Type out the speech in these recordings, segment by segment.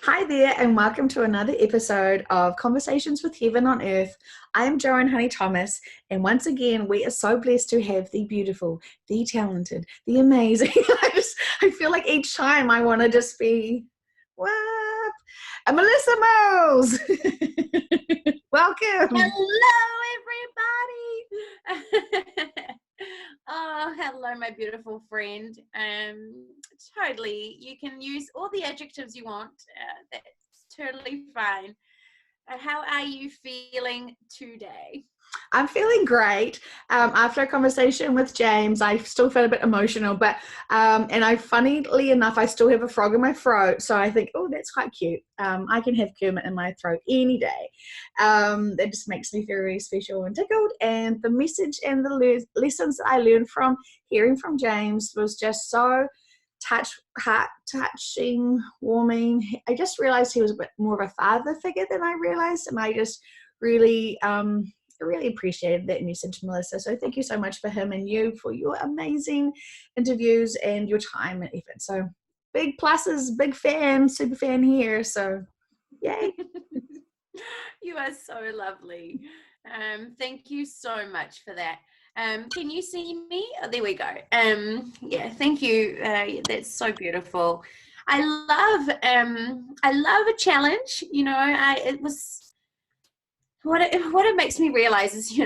Hi there, and welcome to another episode of Conversations with Heaven on Earth. I am Joanne Honey Thomas, and once again, we are so blessed to have the beautiful, the talented, the amazing. I feel like each time I want to just be, what? Melissa Mose. Welcome. Hello, everybody. Oh, hello, my beautiful friend. Totally, you can use all the adjectives you want. That's totally fine. How are you feeling today? I'm feeling great. After a conversation with James, I still felt a bit emotional, but funnily enough, I still have a frog in my throat. So I think, oh, that's quite cute. I can have Kermit in my throat any day. That just makes me feel really special and tickled. And the message and the lessons that I learned from hearing from James was just so heart touching, warming. I just realized he was a bit more of a father figure than I realized, and I just really I really appreciated that message, Melissa. So thank you so much for him and you for your amazing interviews and your time and effort. So big pluses, big fan, super fan here. So yay. You are so lovely. Thank you so much for that. Can you see me? Oh, there we go. Yeah, thank you. That's so beautiful. I love a challenge. It was what it makes me realize is,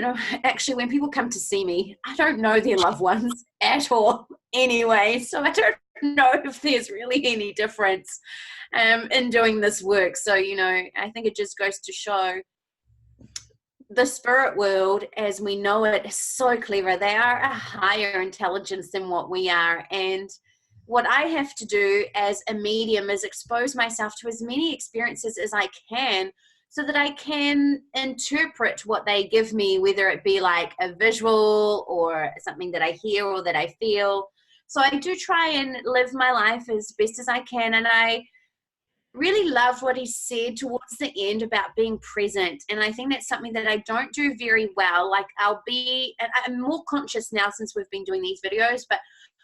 actually when people come to see me, I don't know their loved ones at all anyway. So I don't know if there's really any difference in doing this work. So, I think it just goes to show the spirit world as we know it is so clever. They are a higher intelligence than what we are. And what I have to do as a medium is expose myself to as many experiences as I can so that I can interpret what they give me, whether it be like a visual or something that I hear or that I feel. So I do try and live my life as best as I can. And I really loved what he said towards the end about being present. And I think that's something that I don't do very well. Like I'm more conscious now since we've been doing these videos, but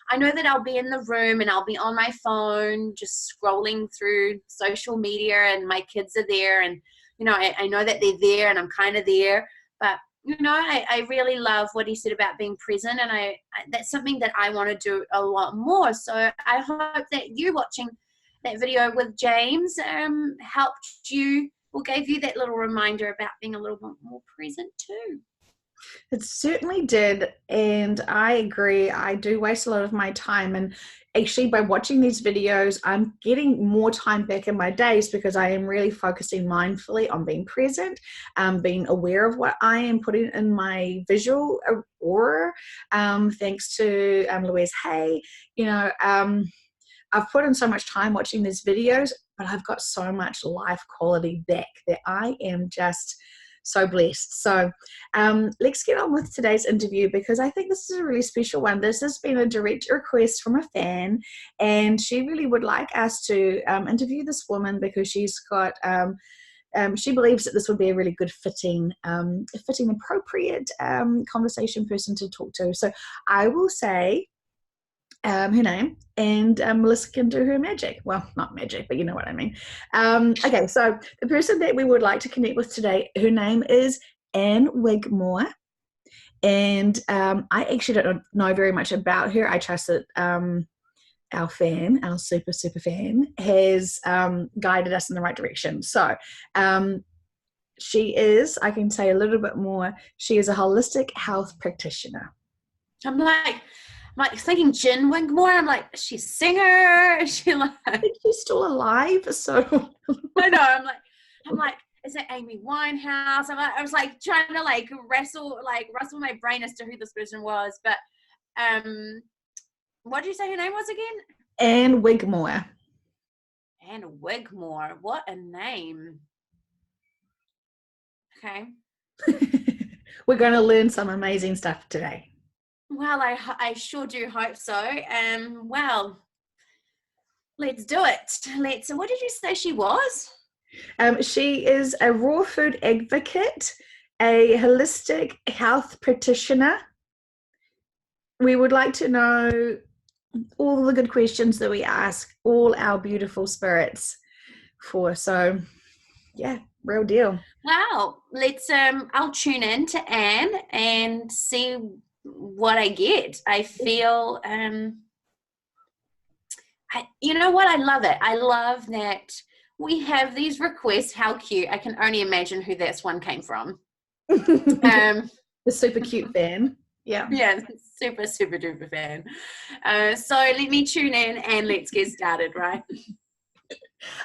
I know that I'll be in the room and I'll be on my phone, just scrolling through social media, and my kids are there. And, I know that they're there and I'm kind of there, but I really love what he said about being present. And that's something that I want to do a lot more. So I hope that you watching that video with James helped you or gave you that little reminder about being a little bit more present too. It certainly did. And I agree. I do waste a lot of my time. And actually, by watching these videos, I'm getting more time back in my days because I am really focusing mindfully on being present, being aware of what I am putting in my visual aura. Thanks to Louise Hay, I've put in so much time watching these videos, but I've got so much life quality back that I am just so blessed. So let's get on with today's interview because I think this is a really special one. This has been a direct request from a fan, and she really would like us to interview this woman because she's got she believes that this would be a really good fitting, appropriate conversation person to talk to. So I will say her name, and Melissa can do her magic. Well, not magic, but you know what I mean. Okay, so the person that we would like to connect with today, her name is Anne Wigmore, and I actually don't know very much about her. I trust that our fan, our super fan, has guided us in the right direction. So she is, I can say a little bit more, she is a holistic health practitioner. I'm like thinking Jen Wigmore. I'm like, is she a singer? Is she like? I think she's still alive. So I know. I'm like, is it Amy Winehouse? I was like trying to wrestle my brain as to who this person was. But what did you say her name was again? Anne Wigmore. Anne Wigmore. What a name. Okay. We're going to learn some amazing stuff today. Well, I sure do hope so. Well, let's do it. What did you say she was? She is a raw food advocate, a holistic health practitioner. We would like to know all the good questions that we ask all our beautiful spirits. for. So yeah, real deal. Wow. Let's I'll tune in to Anne and see what I get. I feel you know what? I love it. I love that we have these requests. How cute. I can only imagine who this one came from. The super cute fan. Yeah. Yeah, super, super duper fan. So let me tune in and let's get started, right?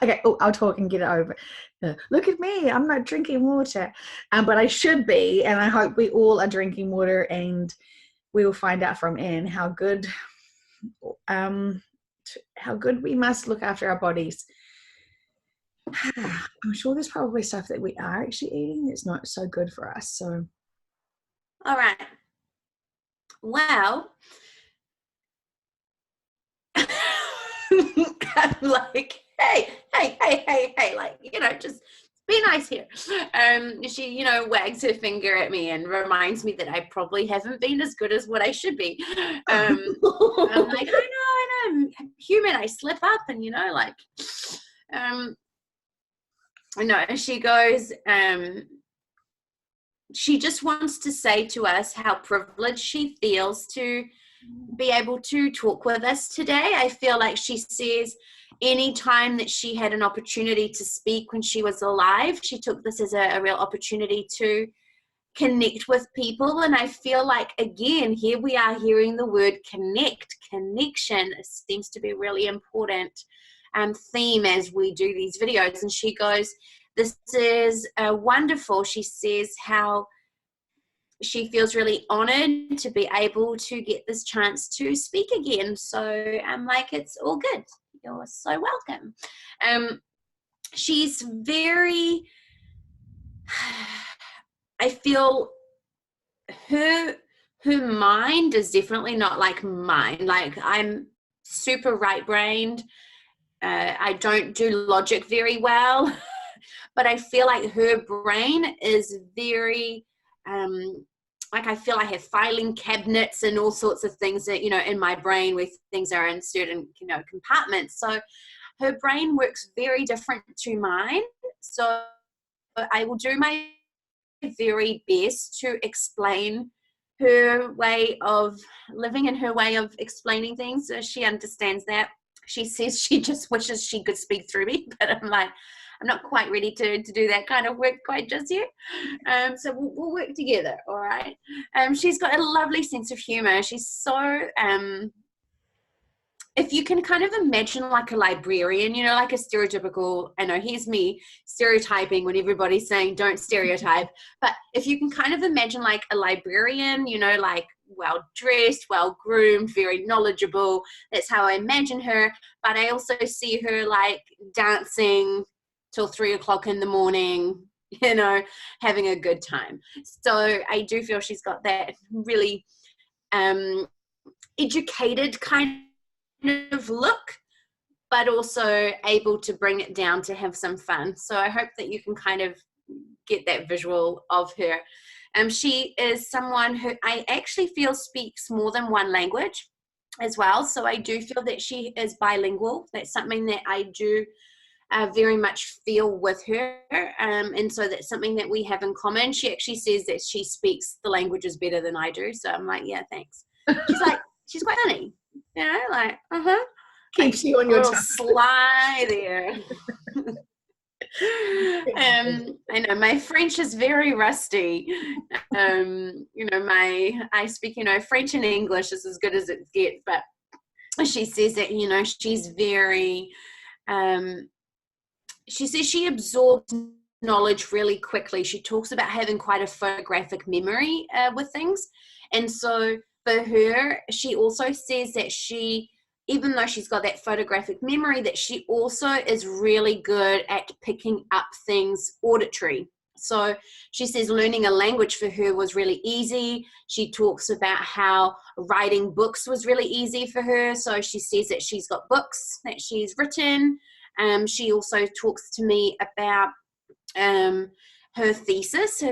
Okay, oh, I'll talk and get it over. Look at me, I'm not drinking water. But I should be, and I hope we all are drinking water, and we will find out from Anne how good we must look after our bodies. I'm sure there's probably stuff that we are actually eating that's not so good for us. So, all right. Well, I'm like, hey, like, just be nice here. She, wags her finger at me and reminds me that I probably haven't been as good as what I should be. I'm like, I know, I'm human. I slip up, and she goes, she just wants to say to us how privileged she feels to be able to talk with us today. I feel like she says any time that she had an opportunity to speak when she was alive, she took this as a real opportunity to connect with people. And I feel like, again, here we are hearing the word connection. It seems to be a really important theme as we do these videos. And she goes, this is wonderful. She says how she feels really honored to be able to get this chance to speak again. So I'm like, it's all good. You're so welcome. She's very, I feel her mind is definitely not like mine. Like, I'm super right-brained. I don't do logic very well, but I feel like her brain is very, like, I feel I have filing cabinets and all sorts of things that, in my brain where things are in certain, compartments. So her brain works very different to mine. So I will do my very best to explain her way of living and her way of explaining things. So she understands that. She says she just wishes she could speak through me, but I'm like, I'm not quite ready to do that kind of work quite just yet. So we'll work together, all right? She's got a lovely sense of humor. She's so, if you can kind of imagine like a librarian, like a stereotypical, I know here's me stereotyping when everybody's saying don't stereotype, but if you can kind of imagine like a librarian, like well-dressed, well-groomed, very knowledgeable, that's how I imagine her. But I also see her like dancing till 3 o'clock in the morning, having a good time. So I do feel she's got that really educated kind of look, but also able to bring it down to have some fun. So I hope that you can kind of get that visual of her. She is someone who I actually feel speaks more than one language as well. So I do feel that she is bilingual. That's something that I do very much feel with her. And so that's something that we have in common. She actually says that she speaks the languages better than I do. So I'm like, yeah, thanks. She's like, she's quite funny. Like, keeps you on your little tongue. sly there. I know my French is very rusty. I speak, French and English is as good as it gets, but she says that, she's very, she says she absorbs knowledge really quickly. She talks about having quite a photographic memory with things. And so for her, she also says that even though she's got that photographic memory, that she also is really good at picking up things auditory. So she says learning a language for her was really easy. She talks about how writing books was really easy for her. So she says that she's got books that she's written. She also talks to me about her thesis.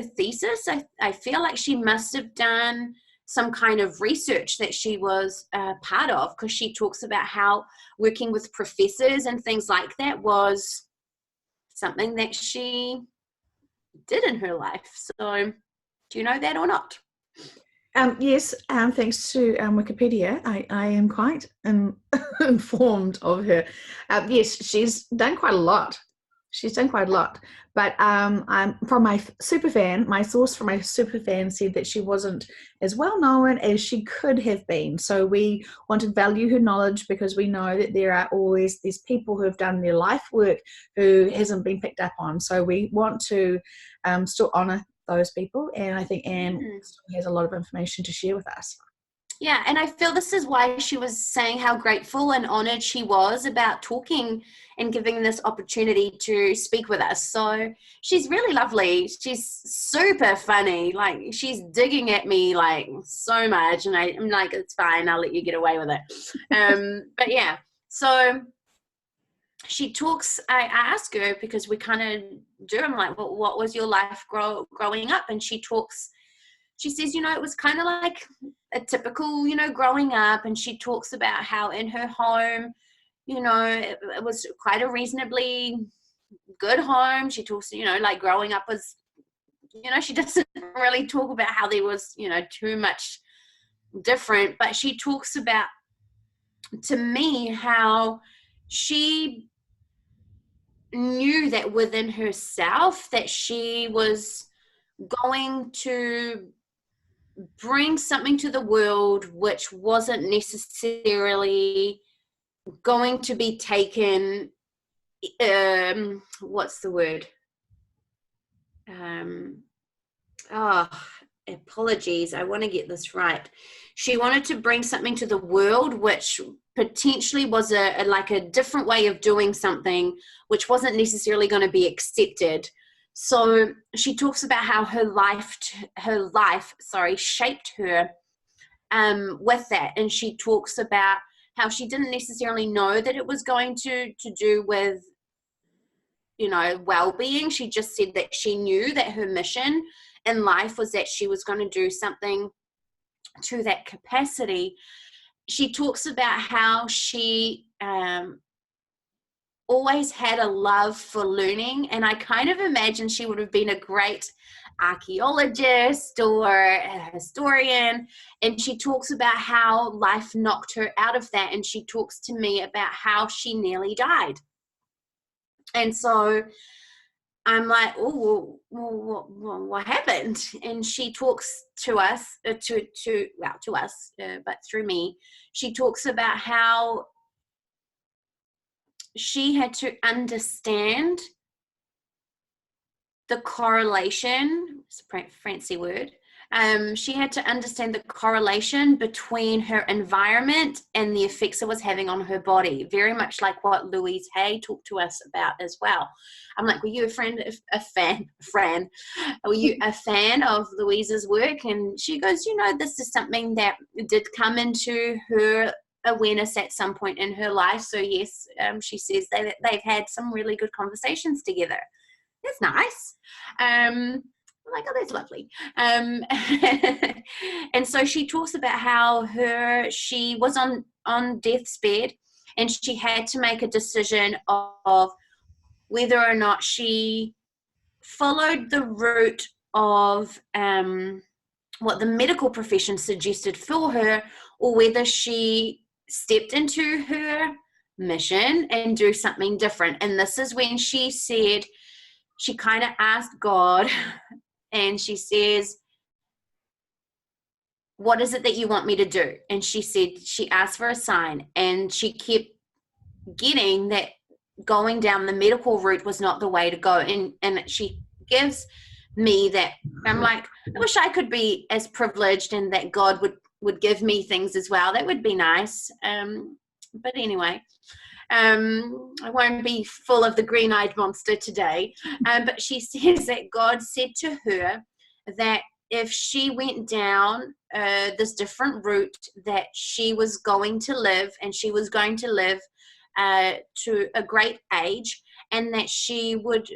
I feel like she must have done some kind of research that she was part of, because she talks about how working with professors and things like that was something that she did in her life. So do you know that or not? Yes, thanks to Wikipedia, I am quite informed of her. Yes, she's done quite a lot. She's done quite a lot. But I'm from my super fan. My source from my super fan said that she wasn't as well known as she could have been. So we want to value her knowledge because we know that there are always these people who have done their life work who hasn't been picked up on. So we want to still honour those people, and I think Anne still has a lot of information to share with us. Yeah, and I feel this is why she was saying how grateful and honored she was about talking and giving this opportunity to speak with us. So she's really lovely. She's super funny. Like, she's digging at me like so much, and I'm like, it's fine, I'll let you get away with it. But yeah, so she talks. I ask her, because we kind of do. I'm like, well, what was your life growing up? And she talks. She says, it was kind of like a typical, growing up. And she talks about how in her home, it was quite a reasonably good home. She talks, like growing up was, she doesn't really talk about how there was, too much different. But she talks about, to me, how she knew that within herself that she was going to bring something to the world which wasn't necessarily going to be taken, what's the word? Oh, apologies. I want to get this right. She wanted to bring something to the world which potentially was like a different way of doing something which wasn't necessarily going to be accepted. So she talks about how her life shaped her with that. And she talks about how she didn't necessarily know that it was going to do with, well-being. She just said that she knew that her mission in life was that she was going to do something to that capacity. She talks about how she always had a love for learning, and I kind of imagine she would have been a great archaeologist or a historian. And she talks about how life knocked her out of that, and she talks to me about how she nearly died. And so I'm like, oh, well, what happened? And she talks to us, to us, but through me, she talks about how she had to understand the correlation. It's a fancy word. She had to understand the correlation between her environment and the effects it was having on her body, very much like what Louise Hay talked to us about as well. I'm like, were you a fan, were you a fan of Louise's work? And she goes, this is something that did come into her awareness at some point in her life. So yes, she says they've had some really good conversations together. That's nice. Like, oh, that's lovely. And so she talks about how she was on death's bed, and she had to make a decision of whether or not she followed the route of what the medical profession suggested for her, or whether she stepped into her mission and do something different. And this is when she said, she kind of asked God, and she says, what is it that you want me to do? And she said, she asked for a sign, and she kept getting that going down the medical route was not the way to go. And she gives me that. I'm like, I wish I could be as privileged and that God would give me things as well. That would be nice. But anyway, I won't be full of the green-eyed monster today. But she says that God said to her that if she went down this different route, that she was going to live, and she was going to live to a great age, and that she would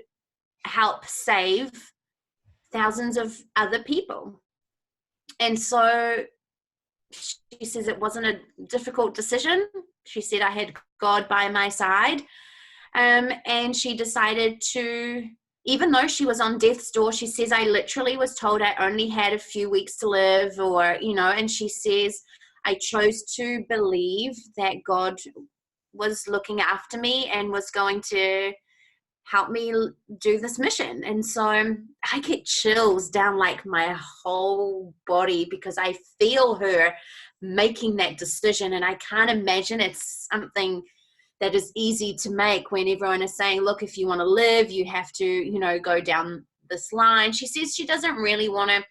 help save thousands of other people. And so she says it wasn't a difficult decision. She said, I had God by my side. And she decided to, even though she was on death's door, she says, I literally was told I only had a few weeks to live, or, you know, and she says, I chose to believe that God was looking after me and was going to help me do this mission. And so I get chills down like my whole body because I feel her making that decision. And I can't imagine it's something that is easy to make when everyone is saying, look, if you want to live, you have to, you know, go down this line. She says she doesn't really want to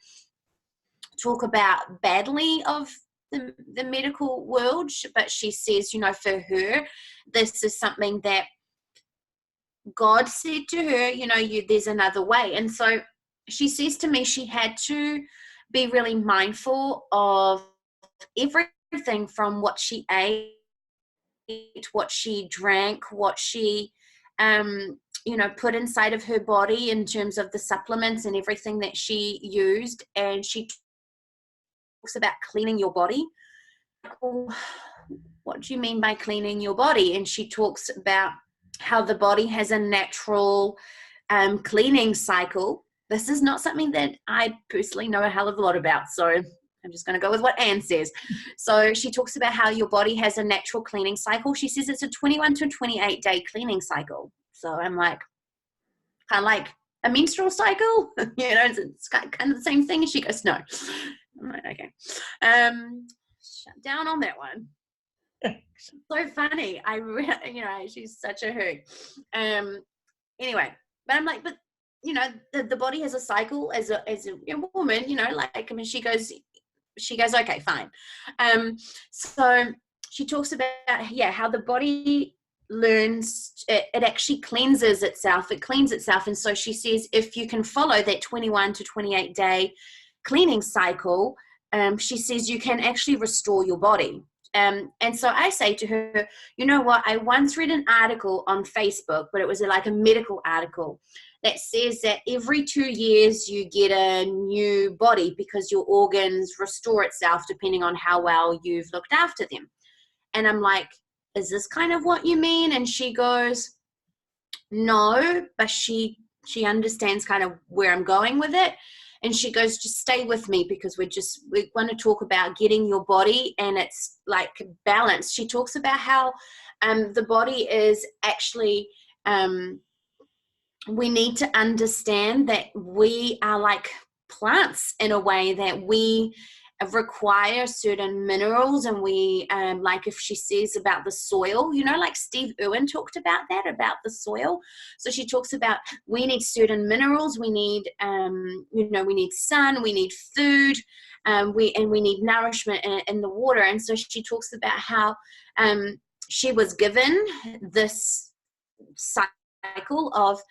talk about badly of the medical world, but she says, you know, for her, this is something that God said to her, you know, there's another way. And so she says to me she had to be really mindful of everything from what she ate, what she drank, what she, you know, put inside of her body in terms of the supplements and everything that she used. And she talks about cleaning your body. Well, what do you mean by cleaning your body? And she talks about how the body has a natural cleaning cycle. This is not something that I personally know a hell of a lot about, so I'm just going to go with what Anne says. So she talks about how your body has a natural cleaning cycle. She says it's a 21 to 28 day cleaning cycle. So I'm like, kind of like a menstrual cycle, you know, it's kind of the same thing. And she goes, no. I'm like, okay. Shut down on that one. So funny. You know, she's such a hoot. Anyway, but I'm like, but you know, the body has a cycle as a woman, you know, like, I mean, she goes, okay, fine. So she talks about, how the body learns, it actually cleanses itself. It cleans itself. And so she says, if you can follow that 21 to 28 day cleaning cycle, she says you can actually restore your body. And so I say to her, you know what, I once read an article on Facebook, but it was like a medical article that says that every 2 years you get a new body because your organs restore itself depending on how well you've looked after them. And I'm like, is this kind of what you mean? And she goes, no, but she understands kind of where I'm going with it. And she goes, just stay with me because we want to talk about getting your body and it's like balance. She talks about how the body is actually, we need to understand that we are like plants in a way, that we require certain minerals. And we, like if she says about the soil, you know, like Steve Irwin talked about that, about the soil. So she talks about we need certain minerals, we need, you know, we need sun, we need food, we need nourishment in the water. And so she talks about how she was given this cycle of,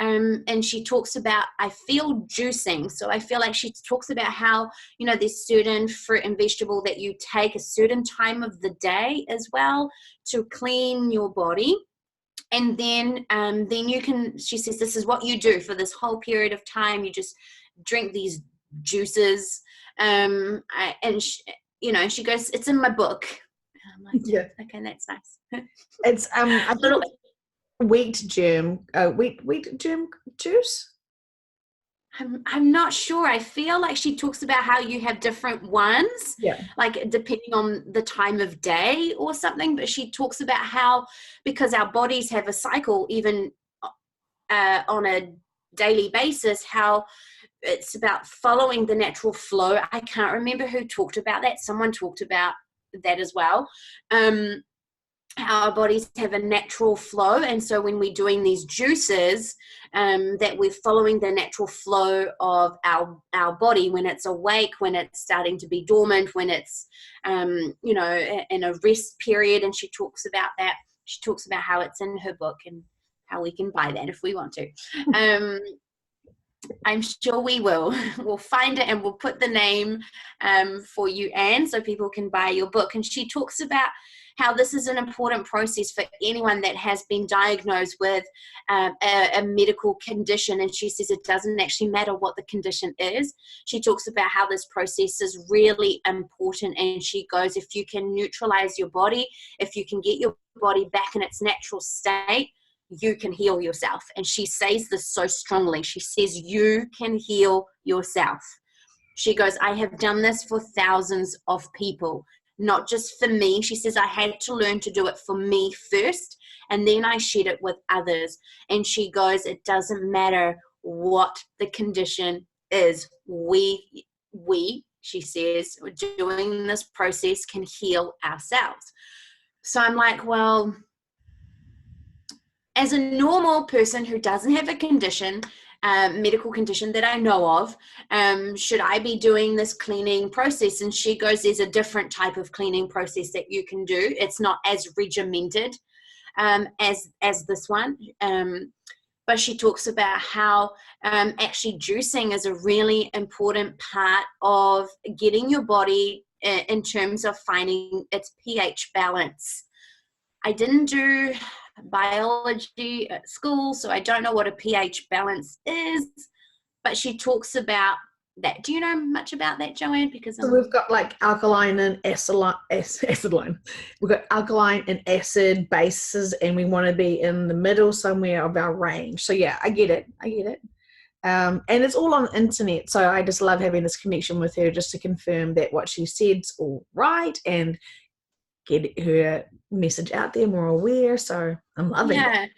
and she talks about, I feel juicing. So I feel like she talks about how, you know, there's certain fruit and vegetable that you take a certain time of the day as well to clean your body. And then you can, she says, this is what you do for this whole period of time. You just drink these juices. And she, you know, she goes, it's in my book. I'm like, yeah, okay, that's nice. It's I think wheat germ juice. I'm not sure. I feel like she talks about how you have different ones, like depending on the time of day or something. But she talks about how, because our bodies have a cycle, even on a daily basis, how it's about following the natural flow. I can't remember who talked about that. Someone talked about that as well. Our bodies have a natural flow, and so when we're doing these juices, that we're following the natural flow of our body when it's awake, when it's starting to be dormant, when it's you know, in a rest period. And she talks about that. She talks about how it's in her book and how we can buy that if we want to. I'm sure we will. We'll find it and we'll put the name for you, Anne, so people can buy your book. And she talks about how this is an important process for anyone that has been diagnosed with a medical condition. And she says it doesn't actually matter what the condition is. She talks about how this process is really important, and she goes, if you can neutralize your body, if you can get your body back in its natural state, you can heal yourself. And she says this so strongly. She says, you can heal yourself. She goes, I have done this for thousands of people, not just for me. She says, I had to learn to do it for me first, and then I shared it with others. And she goes, it doesn't matter what the condition is. We, she says, doing this process can heal ourselves. So I'm like, well, as a normal person who doesn't have a condition, medical condition that I know of, should I be doing this cleaning process? And she goes, there's a different type of cleaning process that you can do. It's not as regimented as this one. But she talks about how actually juicing is a really important part of getting your body in terms of finding its pH balance. I didn't do biology at school, so I don't know what a pH balance is, but she talks about that. Do you know much about that, Joanne? Because so we've got like alkaline and acid. We've got alkaline and acid bases, and we want to be in the middle somewhere of our range. So yeah, I get it. And it's all on the internet, so I just love having this connection with her just to confirm that what she said's all right and get her message out there more aware. So I'm loving it.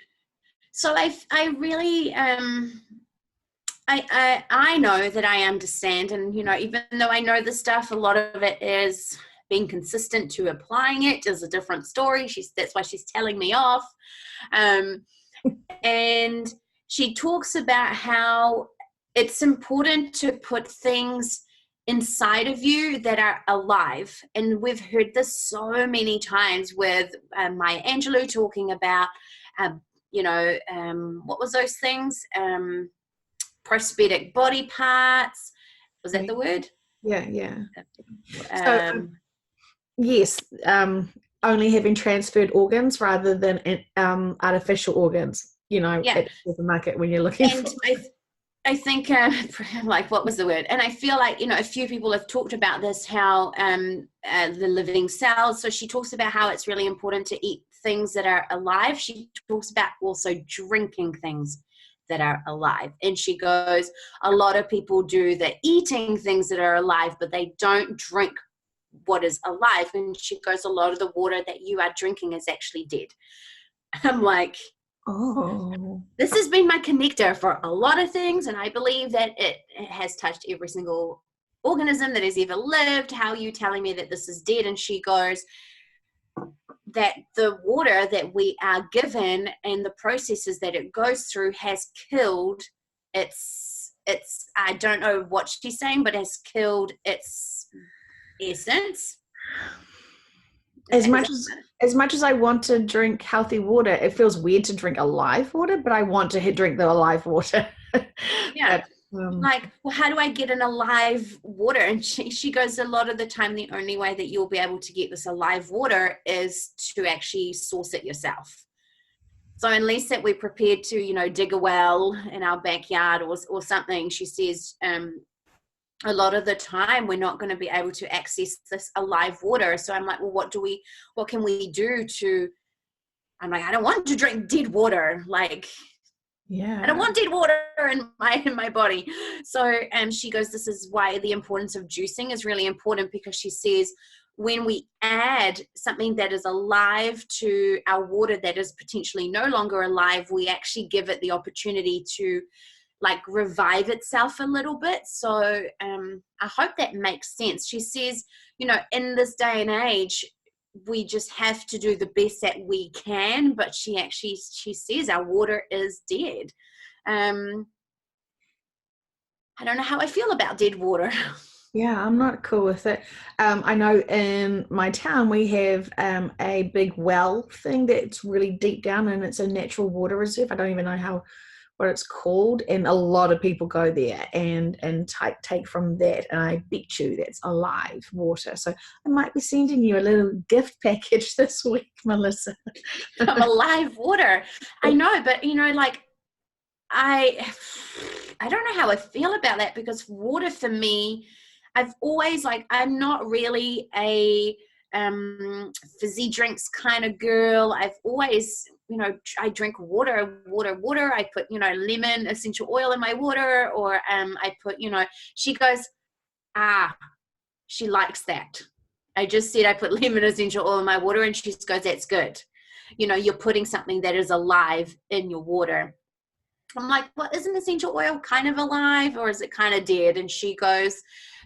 So I really I know that I understand, and even though I know the stuff, a lot of it is being consistent to applying it is a different story. That's why she's telling me off. And she talks about how it's important to put things inside of you that are alive. And we've heard this so many times with Maya Angelou talking about, what was those things? Prosthetic body parts. Was that the word? Yeah. Yes, only having transferred organs rather than artificial organs, at the supermarket when you're looking for. I think, like, what was the word? And I feel like, a few people have talked about this, how the living cells. So she talks about how it's really important to eat things that are alive. She talks about also drinking things that are alive. And she goes, a lot of people do the eating things that are alive, but they don't drink what is alive. And she goes, a lot of the water that you are drinking is actually dead. I'm like, oh, this has been my connector for a lot of things, and I believe that it has touched every single organism that has ever lived. How are you telling me that this is dead? And she goes, that the water that we are given and the processes that it goes through has killed its I don't know what she's saying, but has killed its essence. As much as I want to drink healthy water, it feels weird to drink alive water, but I want to drink the alive water. Yeah. Like, well, how do I get an alive water? And she goes, a lot of the time, the only way that you'll be able to get this alive water is to actually source it yourself. So unless that we're prepared to, dig a well in our backyard or something, she says, a lot of the time we're not going to be able to access this alive water. So I'm like, well, what can we do I'm like, I don't want to drink dead water. Like, yeah, I don't want dead water in my body. So she goes, this is why the importance of juicing is really important, because she says when we add something that is alive to our water that is potentially no longer alive, we actually give it the opportunity to like revive itself a little bit. So I hope that makes sense. She says, in this day and age, we just have to do the best that we can, but she says our water is dead. I don't know how I feel about dead water. Yeah, I'm not cool with it. I know in my town we have a big well thing that's really deep down, and it's a natural water reserve. I don't even know what it's called, and a lot of people go there and take from that, and I bet you that's alive water. So I might be sending you a little gift package this week, Melissa. From alive water. I know, but like I don't know how I feel about that, because water for me, I've always like, I'm not really a fizzy drinks kind of girl. I've always, I drink water. I put, lemon essential oil in my water, or I put, she goes, she likes that. I just said I put lemon essential oil in my water, and she goes, that's good. You're putting something that is alive in your water. I'm like, well, isn't essential oil kind of alive, or is it kind of dead? And she goes,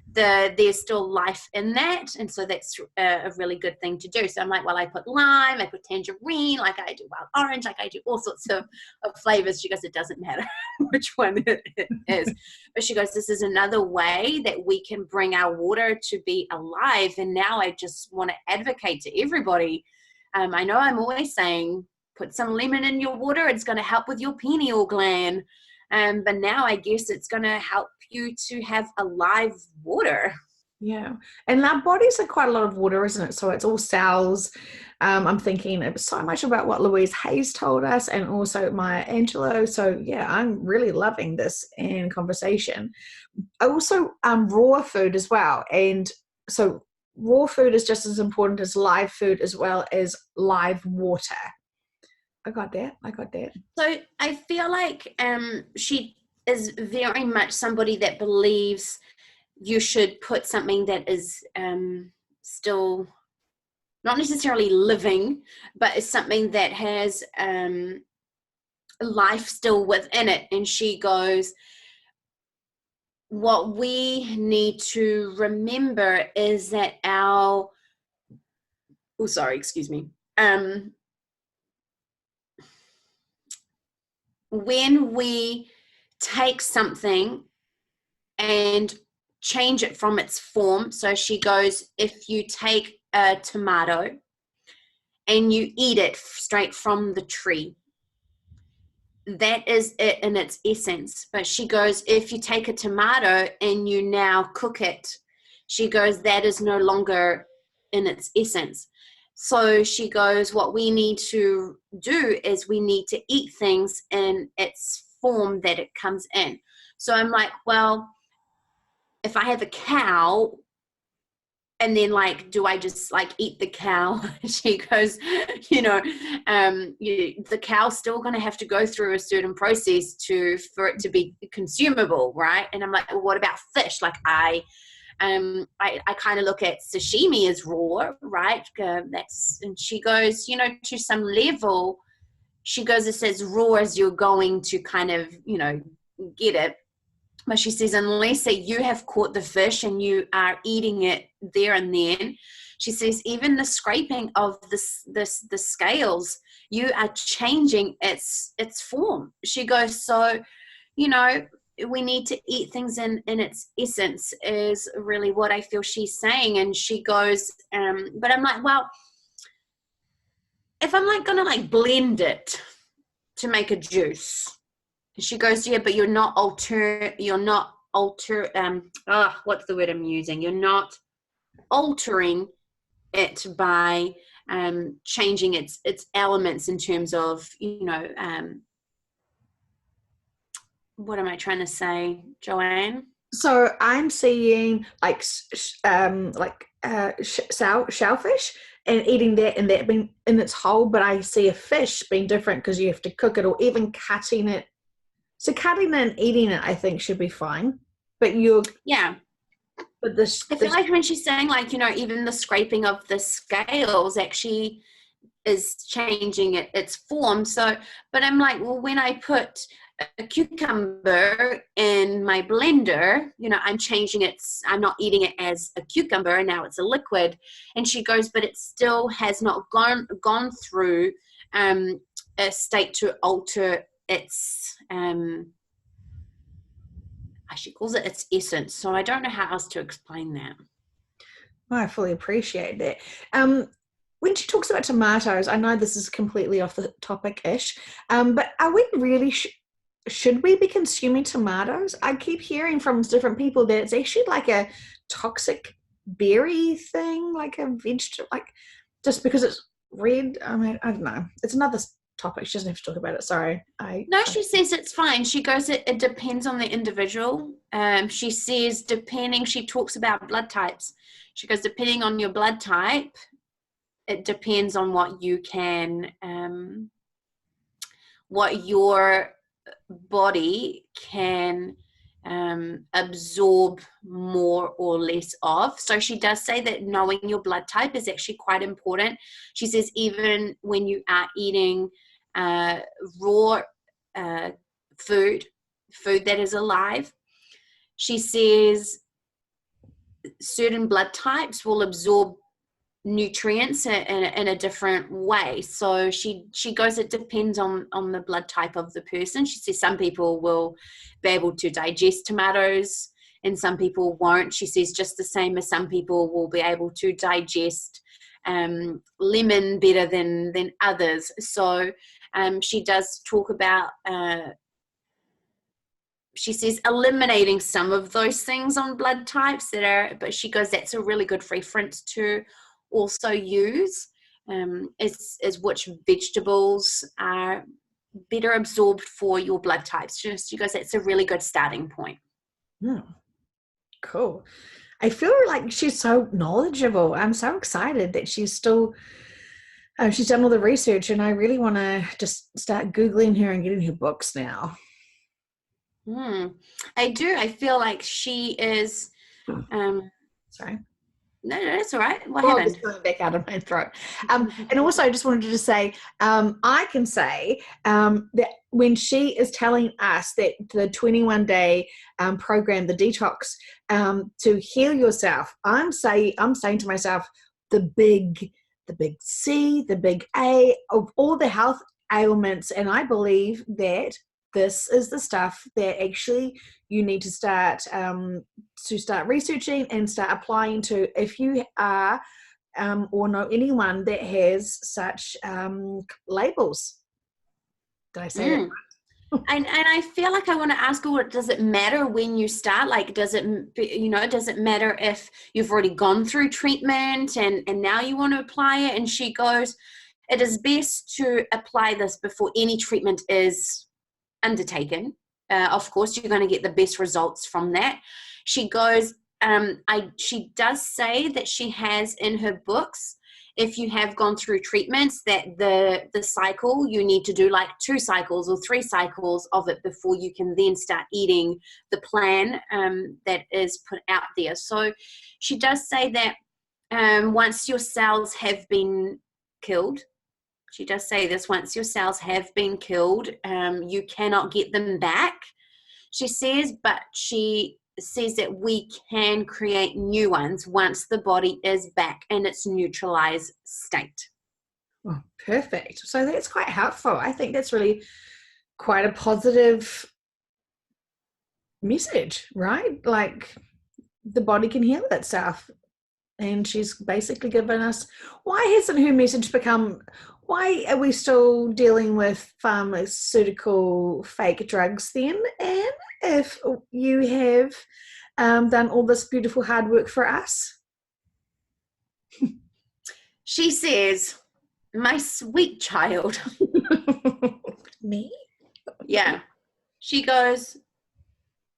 there's still life in that, and so that's a really good thing to do. So I'm like, well, I put lime, I put tangerine, like I do wild orange, like I do all sorts of flavors. She goes, it doesn't matter which one it is. But she goes, this is another way that we can bring our water to be alive. And now I just want to advocate to everybody. I know I'm always saying, put some lemon in your water, it's going to help with your pineal gland. But now I guess it's going to help you to have alive water. Yeah. And our bodies are quite a lot of water, isn't it? So it's all cells. I'm thinking so much about what Louise Hayes told us, and also Maya Angelou. So yeah, I'm really loving this and conversation. Also, raw food as well. And so raw food is just as important as live food, as well as live water. I got that. So I feel like she is very much somebody that believes you should put something that is still not necessarily living, but is something that has life still within it. And she goes, what we need to remember is that when we take something and change it from its form. So she goes, if you take a tomato and you eat it straight from the tree, that is it in its essence. But she goes, if you take a tomato and you now cook it, she goes, that is no longer in its essence. So she goes, what we need to do is we need to eat things in its form that it comes in. So I'm like, well, if I have a cow, and then like, do I just like eat the cow? She goes, the cow's still going to have to go through a certain process for it to be consumable, right? And I'm like, well, what about fish? Like I kind of look at sashimi as raw, right? And she goes, to some level, she goes, it says raw as you're going to kind of, get it. But she says, unless that you have caught the fish and you are eating it there and then, she says, even the scraping of the scales, you are changing its form. She goes, so, we need to eat things in its essence is really what I feel she's saying. And she goes, but I'm like, well, if I'm like going to like blend it to make a juice, she goes, yeah, but you're not what's the word I'm using? You're not altering it by changing its elements in terms of, what am I trying to say, Joanne? So I'm seeing like shellfish and eating that, and that being in its whole, but I see a fish being different because you have to cook it, or even cutting it. So cutting it and eating it, I think, should be fine. But yeah. But this, I feel like when she's saying like, even the scraping of the scales actually is changing its form. So, but I'm like, well, when I put a cucumber in my blender, I'm changing I'm not eating it as a cucumber, and now it's a liquid. And she goes, but it still has not gone through a state to alter its she calls it its essence. So I don't know how else to explain that. I fully appreciate that. When she talks about tomatoes, I know this is completely off the topic-ish, but are we really should we be consuming tomatoes? I keep hearing from different people that it's actually like a toxic berry thing, like a vegetable, like just because it's red. I mean, I don't know. It's another topic. She doesn't have to talk about it. Sorry. No, she says it's fine. She goes, it depends on the individual. She says, she talks about blood types. She goes, depending on your blood type, it depends on what you can, what your body can absorb more or less of. So she does say that knowing your blood type is actually quite important. She says even when you are eating raw food that is alive, she says certain blood types will absorb nutrients in a different way. So she goes, it depends on the blood type of the person. She says some people will be able to digest tomatoes and some people won't. She says just the same as some people will be able to digest lemon better than others. So she does talk about she says eliminating some of those things on blood types but she goes, that's a really good reference to also use is which vegetables are better absorbed for your blood types. She goes, that's a really good starting point. Cool. I feel like she's so knowledgeable. I'm so excited that she's still she's done all the research, and I really want to just start Googling her and getting her books now. I do. I feel like she is Sorry. No, that's all right. What Well, happened? it's coming back out of my throat. And also, I just wanted to say, I can say that when she is telling us that the 21-day program, the detox, to heal yourself, I'm saying to myself, the big C, the big A of all the health ailments, and I believe that this is the stuff that actually you need to start researching and start applying to if you are or know anyone that has such labels. Did I say that? And I feel like I want to ask her, does it matter when you start? Like, does it matter if you've already gone through treatment and now you want to apply it? And she goes, it is best to apply this before any treatment is undertaken. Of course, you're going to get the best results from that. She goes, she does say that she has in her books, if you have gone through treatments, that the cycle, you need to do like 2 cycles or 3 cycles of it before you can then start eating the plan that is put out there. So she does say that once your cells have been killed, she does say this, once your cells have been killed, you cannot get them back, she says, but she says that we can create new ones once the body is back in its neutralized state. Oh, perfect. So that's quite helpful. I think that's really quite a positive message, right? Like the body can heal itself. And she's basically given us, why hasn't her message become, why are we still dealing with pharmaceutical fake drugs then? And if you have done all this beautiful hard work for us? She says, my sweet child. Me? Yeah. She goes,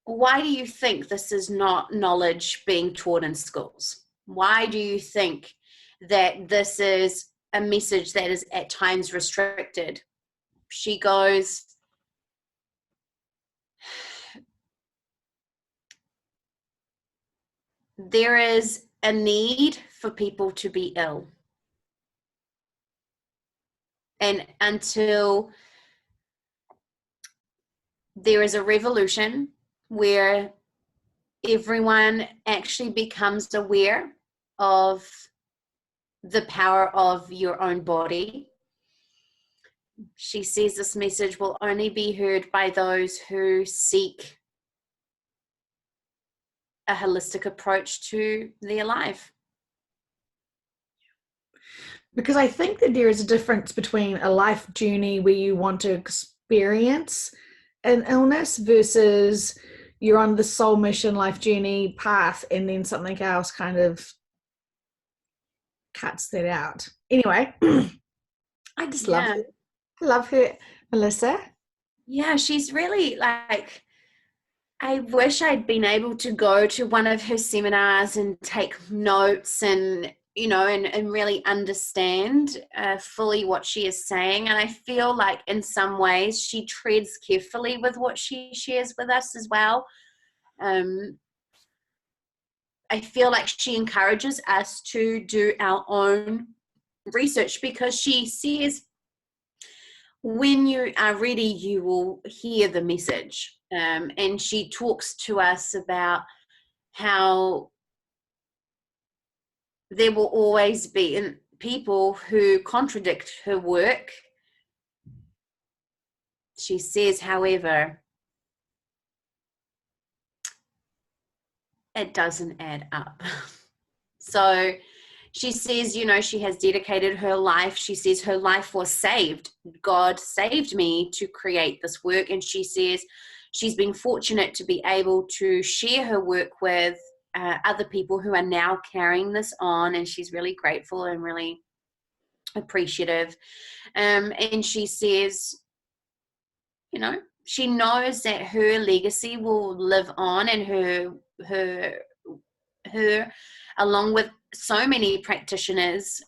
why do you think this is not knowledge being taught in schools? Why do you think that this is a message that is at times restricted? She goes, there is a need for people to be ill. And until there is a revolution where everyone actually becomes aware of the power of your own body, she says this message will only be heard by those who seek a holistic approach to their life. Because I think that there is a difference between a life journey where you want to experience an illness versus you're on the soul mission life journey path and then something else kind of cuts that out. Anyway, I just love Yeah. her. I love her, Melissa. Yeah, she's really like, I wish I'd been able to go to one of her seminars and take notes and, you know, and really understand fully what she is saying. And I feel like in some ways she treads carefully with what she shares with us as well. I feel like she encourages us to do our own research, because she says when you are ready, you will hear the message. And she talks to us about how there will always be people who contradict her work. She says, however, it doesn't add up. So she says, you know, she has dedicated her life. She says her life was saved. God saved me to create this work. And she says she's been fortunate to be able to share her work with other people who are now carrying this on. And she's really grateful and really appreciative. And she says, you know, she knows that her legacy will live on, and her along with so many practitioners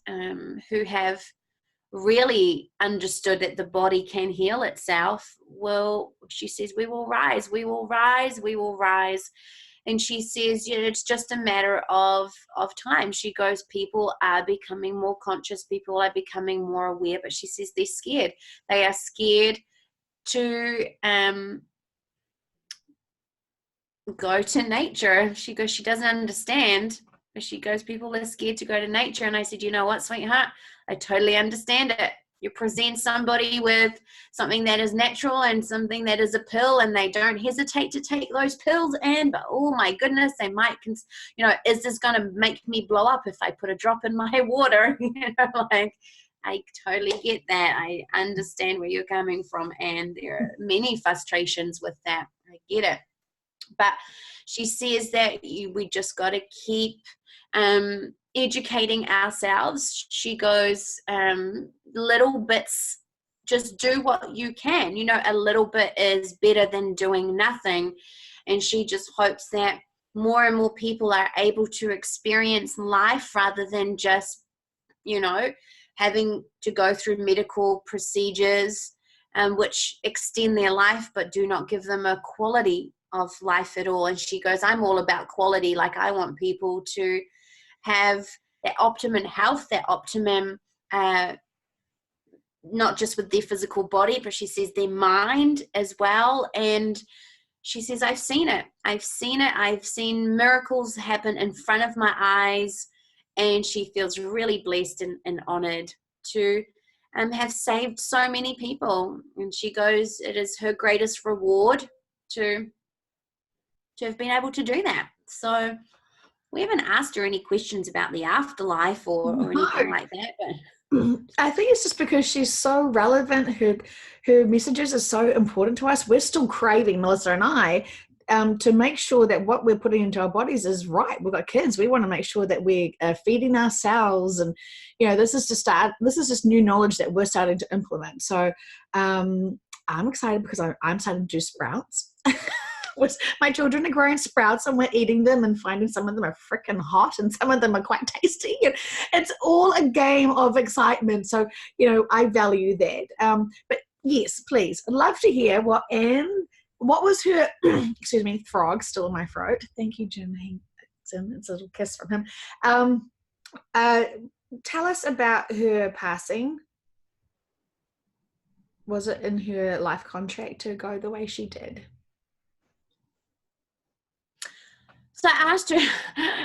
who have really understood that the body can heal itself, well, she says, we will rise, we will rise, we will rise. And she says, you know, it's just a matter of time. She goes, people are becoming more conscious, people are becoming more aware, but she says they're scared. They are scared to go to nature. She goes, she doesn't understand. She goes, people are scared to go to nature. And I said, you know what, sweetheart, I totally understand it. You present somebody with something that is natural and something that is a pill, and they don't hesitate to take those pills, and but oh my goodness, they might, you know, is this going to make me blow up if I put a drop in my water? You know, like, I totally get that. I understand where you're coming from, and there are many frustrations with that. I get it. But she says that we just got to keep educating ourselves. She goes, little bits, just do what you can. You know, a little bit is better than doing nothing. And she just hopes that more and more people are able to experience life rather than just, you know, having to go through medical procedures which extend their life but do not give them a quality of life at all. And she goes, I'm all about quality. Like, I want people to have that optimum health, that optimum, not just with their physical body, but she says their mind as well. And she says, I've seen it. I've seen miracles happen in front of my eyes. And she feels really blessed and honored to have saved so many people. And she goes, it is her greatest reward to have been able to do that. So we haven't asked her any questions about the afterlife or anything like that. But I think it's just because she's so relevant. Her messages are so important to us. We're still craving, Melissa and I, to make sure that what we're putting into our bodies is right. We've got kids. We want to make sure that we're feeding ourselves. And, you know, this is just new knowledge that we're starting to implement. So I'm excited because I'm starting to do sprouts. My children are growing sprouts and we're eating them and finding some of them are freaking hot and some of them are quite tasty. And it's all a game of excitement. So, you know, I value that. But yes, please, I'd love to hear what was her, excuse me, frog still in my throat. Thank you, Jim. It's a little kiss from him. Tell us about her passing. Was it in her life contract to go the way she did? so I asked her,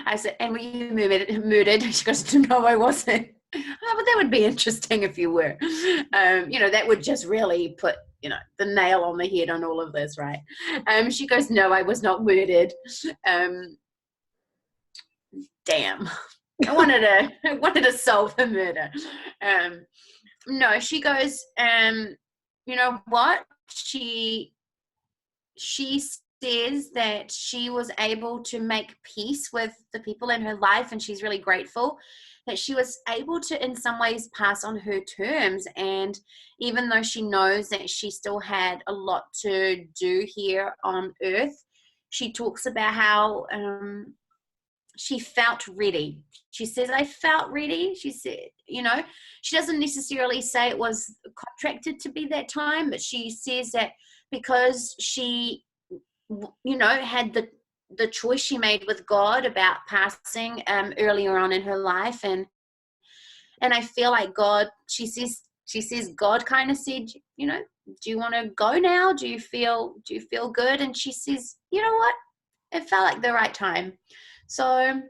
I said, and were you murdered? She goes, no, I wasn't. Oh, but that would be interesting if you were. You know, that would just really put, you know, the nail on the head on all of this, right? She goes, no, I was not murdered. Damn. I wanted to solve the murder. No, she goes, you know what? She she says that she was able to make peace with the people in her life, and she's really grateful that she was able to in some ways pass on her terms. And even though she knows that she still had a lot to do here on earth, she talks about how she felt ready. She says, I felt ready. She said, she doesn't necessarily say it was contracted to be that time, but she says that because she, had the choice she made with God about passing earlier on in her life. And I feel like God, she says God kind of said, do you want to go now? Do you feel good? And she says, you know what? It felt like the right time. So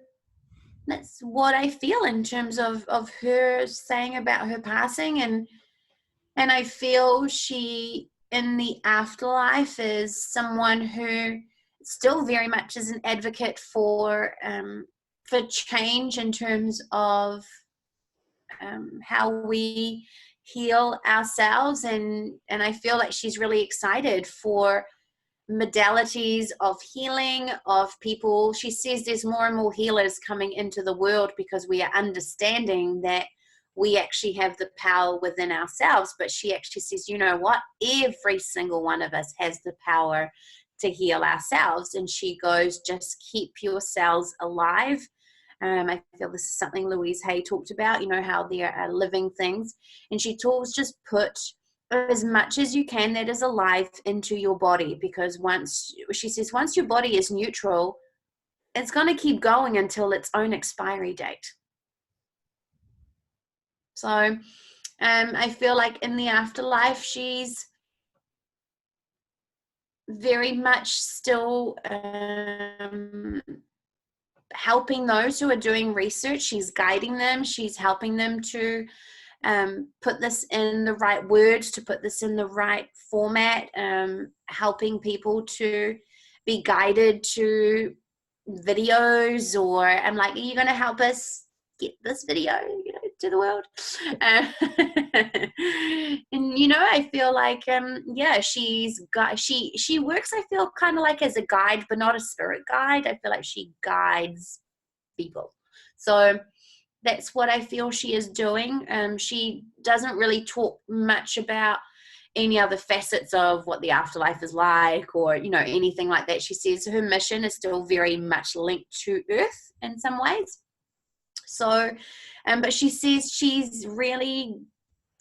that's what I feel in terms of her saying about her passing. And I feel she in the afterlife is someone who still very much is an advocate for change in terms of how we heal ourselves. And I feel like she's really excited for modalities of healing of people. She says there's more and more healers coming into the world because we are understanding that we actually have the power within ourselves. But she actually says, you know what? Every single one of us has the power to heal ourselves. And she goes, just keep your cells alive. I feel this is something Louise Hay talked about, how there are living things. And she talks, just put as much as you can that is alive into your body, because once your body is neutral, it's going to keep going until its own expiry date. So I feel like in the afterlife, she's very much still helping those who are doing research. She's guiding them. She's helping them to put this in the right words, to put this in the right format, helping people to be guided to videos. Or I'm like, are you going to help us get this video, to the world? And I feel like she works, I feel, kind of like as a guide, but not a spirit guide. I feel like she guides people. So that's what I feel she is doing. She doesn't really talk much about any other facets of what the afterlife is like, or anything like that. She says her mission is still very much linked to Earth in some ways. So, but she says she's really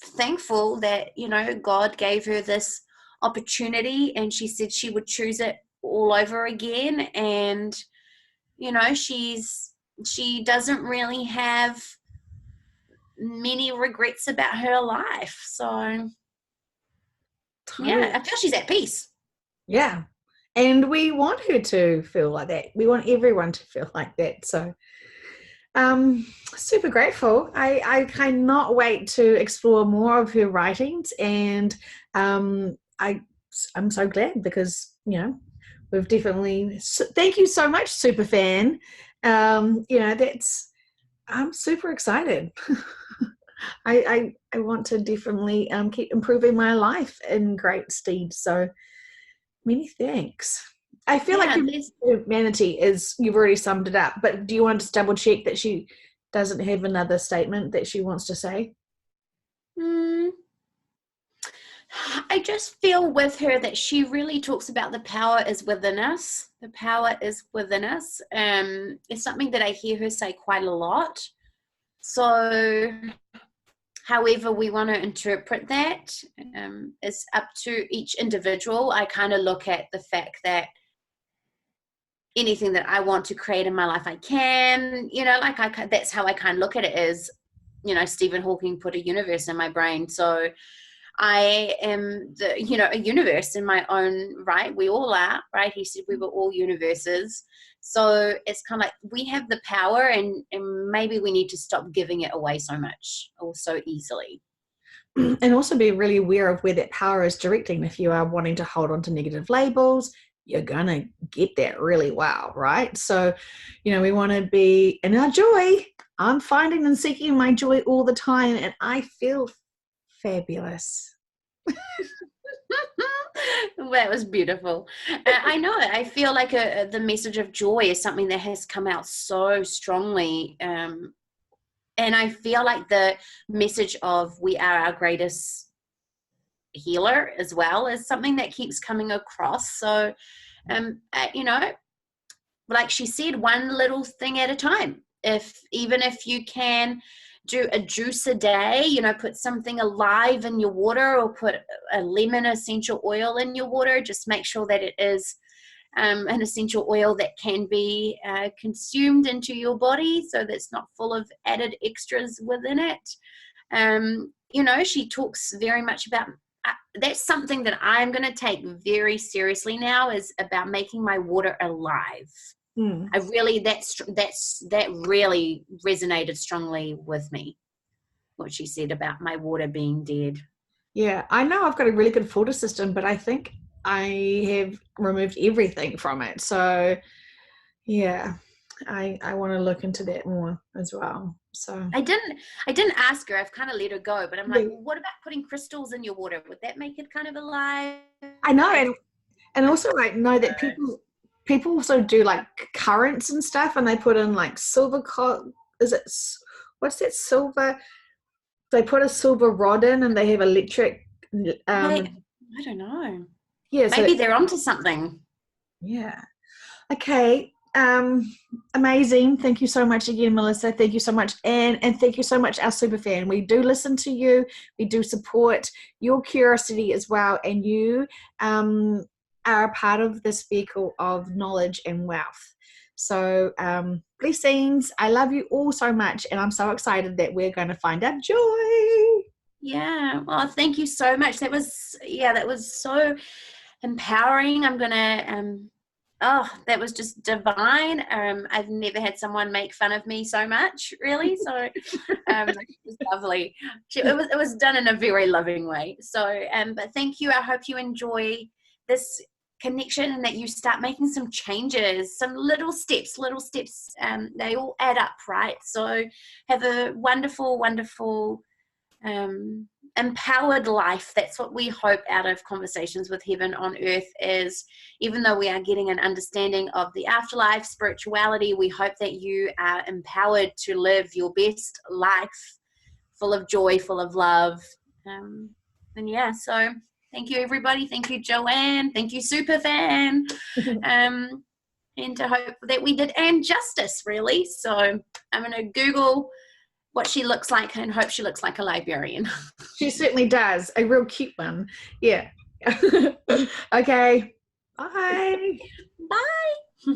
thankful that God gave her this opportunity, and she said she would choose it all over again. And she doesn't really have many regrets about her life. So Totally. I feel she's at peace. Yeah. And we want her to feel like that. We want everyone to feel like that. So super grateful. I cannot wait to explore more of her writings. And I'm so glad, because we've definitely, thank you so much, super fan. I'm super excited. I want to definitely keep improving my life in great stead. So many thanks. I feel like humanity is, you've already summed it up, but do you want to double check that she doesn't have another statement that she wants to say? I just feel with her that she really talks about the power is within us. The power is within us. It's something that I hear her say quite a lot. So however we want to interpret that is up to each individual. I kind of look at the fact that anything that I want to create in my life, I can, that's how I kind of look at it, is, Stephen Hawking put a universe in my brain. So I am a universe in my own right. We all are, right? He said we were all universes. So it's kind of like we have the power, and maybe we need to stop giving it away so much or so easily. And also be really aware of where that power is directing. If you are wanting to hold on to negative labels, you're going to get that really well, right? So, we want to be in our joy. I'm finding and seeking my joy all the time, and I feel fabulous. That was beautiful. I know. I feel like the message of joy is something that has come out so strongly. And I feel like the message of we are our greatest healer as well is something that keeps coming across. So, you know, like she said, one little thing at a time. Even if you can do a juice a day, you know, put something alive in your water, or put a lemon essential oil in your water, just make sure that it is an essential oil that can be consumed into your body, so that's not full of added extras within it. You know, she talks very much about that's something that I'm going to take very seriously now, is about making my water alive. I really, that really resonated strongly with me, what she said about my water being dead. Yeah, I know I've got a really good filter system, but I think I have removed everything from it. So yeah, I want to look into that more as well. So I didn't ask her. I've kind of let her go, but I'm like, yeah. well, what about putting crystals in your water? Would that make it kind of alive? I know, and also I know that people also do like currents and stuff, and they put in like is it what's that silver? They put a silver rod in, and they have electric. I don't know. Yeah, so Maybe they're onto something. yeah. Okay. Amazing. Thank you so much again, Melissa. Thank you so much, and thank you so much, our super fan. We do listen to you. We do support your curiosity as well, and you are a part of this vehicle of knowledge and wealth. So blessings. I love you all so much, and I'm so excited that we're going to find our joy. Yeah. Well, thank you so much. That was so empowering. I'm gonna that was just divine. I've never had someone make fun of me so much, really. So it was lovely. It was done in a very loving way. So but thank you. I hope you enjoy this connection, and that you start making some changes, some little steps. They all add up, right? So have a wonderful, wonderful empowered life. That's what we hope out of Conversations with Heaven on Earth, is even though we are getting an understanding of the afterlife, spirituality, we hope that you are empowered to live your best life, full of joy, full of love. And yeah, so thank you, everybody. Thank you, Joanne. Thank you, Superfan. And to hope that we did Anne justice, really. So I'm going to Google what she looks like and hope she looks like a librarian. She certainly does. A real cute one. Yeah. Okay. Bye. Bye.